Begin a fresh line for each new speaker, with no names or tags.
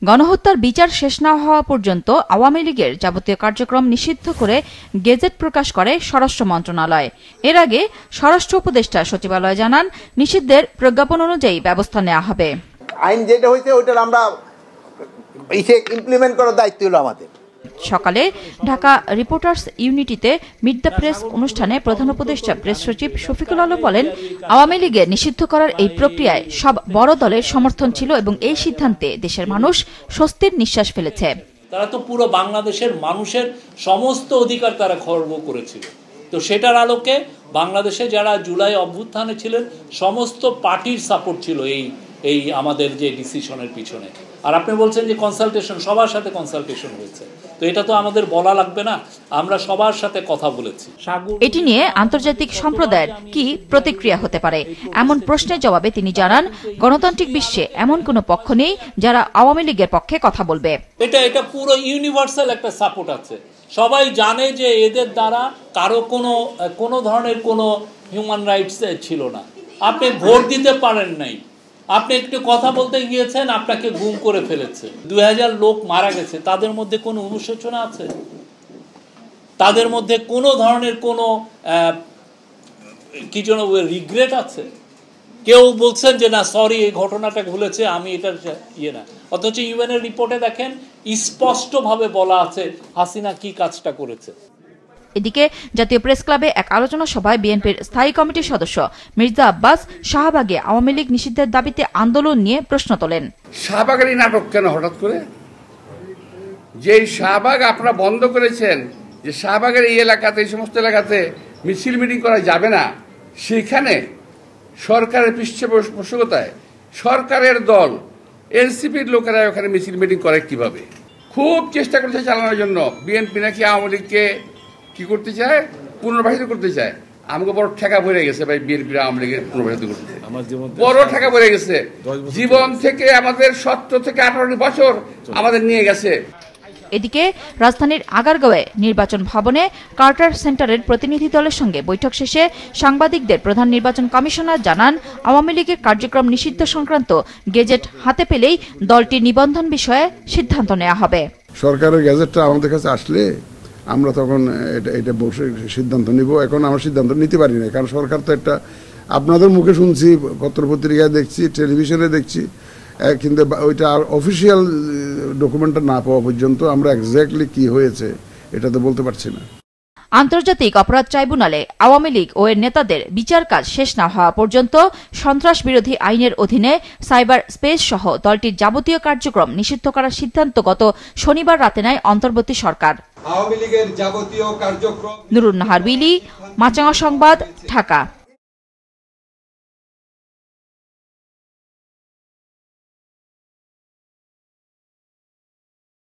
গণহত্যার বিচার শেষ না হওয়া পর্যন্ত আওয়ামী লীগের যাবতীয় কার্যক্রম নিষিদ্ধ করে গেজেট প্রকাশ করে স্বরাষ্ট্র মন্ত্রণালয়। এর আগে স্বরাষ্ট্র উপদেষ্টা সচিবালয় জানান, নিষিদ্ধের প্রজ্ঞাপন অনুযায়ী ব্যবস্থা নেওয়া হবে।
আইন যেটা হয়েছে ওইটার আমরা ইমপ্লিমেন্ট করার দায়িত্ব হলো আমাদের।
সকালে ঢাকা রিপোর্টার্স ইউনিটিতে মিট দ্য প্রেস অনুষ্ঠানে প্রধান উপদেষ্টা প্রেস সচিব শফিকুল আলম বলেন, আওয়ামী লীগের নিষিদ্ধ করার এই প্রক্রিয়ায় সব বড় দলের সমর্থন ছিল এবং এই সিদ্ধান্তে দেশের মানুষ স্বস্তির নিঃশ্বাস ফেলেছে।
তারা তো পুরো বাংলাদেশের মানুষের সমস্ত অধিকার তারা খর্ব করেছিল। তো সেটার আলোকে বাংলাদেশে যারা জুলাই অভ্যুত্থানে ছিলেন সমস্ত পার্টির সাপোর্ট ছিল এই আমাদের যে ডিসিশনের পিছনে। আর আপনি বলছেন যে কনসালটেশন, সবার সাথে কনসালটেশন হয়েছে, তো এটা তো আমাদের বলা লাগবে না, আমরা সবার সাথে কথা বলেছি।
এটি নিয়ে আন্তর্জাতিক সম্প্রদায়ের কি প্রতিক্রিয়া হতে পারে এমন প্রশ্নের জবাবে তিনি জানান, গণতান্ত্রিক বিশ্বে এমন কোনো পক্ষ নেই যারা আওয়ামী লীগের পক্ষে কথা বলবে।
এটা পুরো ইউনিভার্সাল একটা সাপোর্ট আছে। সবাই জানে যে এদের দ্বারা কারো কোনো ধরনের কোনো হিউম্যান রাইটস ছিল না। আপনি ভোট দিতে পারেন নাই, আপনি একটু কথা বলতে গিয়েছেন, আপনাকে গুম করে ফেলেছে, 2000 লোক মারা গেছে, তাদের মধ্যে কোনো অনুশোচনা আছে? তাদের মধ্যে কোনো ধরনের কোনো কি যেন রিগ্রেট আছে? কেউ বলছেন যে না সরি এই ঘটনাটা ভুলেছে, আমি এটার ইয়ে না। অথচ ইউএনের রিপোর্টে দেখেন স্পষ্টভাবে বলা আছে হাসিনা কি কাজটা করেছে।
এদিকে জাতীয় প্রেস ক্লাবে এক আলোচনা সভায় বিএনপির স্থায়ী কমিটির সদস্য মির্জা আব্বাস শাহবাগে আওয়ামী লীগ নিষিদ্ধের দাবিতে আন্দোলন নিয়ে প্রশ্ন তোলেন।
শাহবাগের এই নাটক কেন হঠাৎ করে? যে শাহবাগ আপনারা বন্ধ করেছেন, যে শাহবাগের এই এলাকাতে, এই সমস্ত এলাকাতে মিছিল মিটিং করা যাবে না, সেখানে সরকারের পৃষ্ঠপোষকতায় সরকারের দল এনসিপির লোকেরা ওখানে মিছিল মিটিং করে কিভাবে? খুব চেষ্টা করছে চালানোর জন্য। বিএনপি নাকি আওয়ামী লীগকে কি করতে চায়? পুনর্বাসিত করতে চায়। আমাকে বড় ঠেকা পড়ে গেছে ভাই, বিএনপি আওয়ামী লীগের পুনর্বাসিত করতে বড় ঠেকা পড়ে গেছে। জীবন থেকে আমাদের 17 থেকে 18 বছর আমাদের নিয়ে গেছে।
এদিকে রাজধানীর আগারগাঁওয়ে নির্বাচন ভবনে কার্টার সেন্টারের প্রতিনিধি দলের সঙ্গে বৈঠক শেষে সাংবাদিকদের প্রধান নির্বাচন কমিশনার জানান, আওয়ামী লীগের কার্যক্রম নিষিদ্ধ সংক্রান্ত গেজেট হাতে পেলেই দলটির নিবন্ধন বিষয়ে সিদ্ধান্ত নেওয়া হবে।
সরকারের গেজেটটা আমাদের কাছে আসলে আমরা তখন এটা বসে সিদ্ধান্ত নিব। এখন আমরা সিদ্ধান্ত নিতে পারি না, কারণ সরকার তো একটা আপনাদের মুখে শুনছি, পত্রপত্রিকায় দেখছি, টেলিভিশনে দেখছি, কিন্তু ওইটা আর অফিসিয়াল ডকুমেন্টটা না পাওয়া পর্যন্ত আমরা এক্স্যাক্টলি কি হয়েছে এটা তো বলতে পারছি না।
আন্তর্জাতিক অপরাধ ট্রাইব্যুনালে আওয়ামী লীগ ও এর নেতাদের বিচার কাজ শেষ না হওয়া পর্যন্ত সন্ত্রাস বিরোধী আইনের অধীনে সাইবার স্পেস সহ দলটির যাবতীয় কার্যক্রম নিষিদ্ধ করার সিদ্ধান্ত গত শনিবার রাতে নেয় অন্তর্বর্তী সরকার।
আওয়ামী লীগের যাবতীয় কার্যক্রম।
নুরুন নাহার বিলি, মাচাঙা সংবাদ, ঢাকা।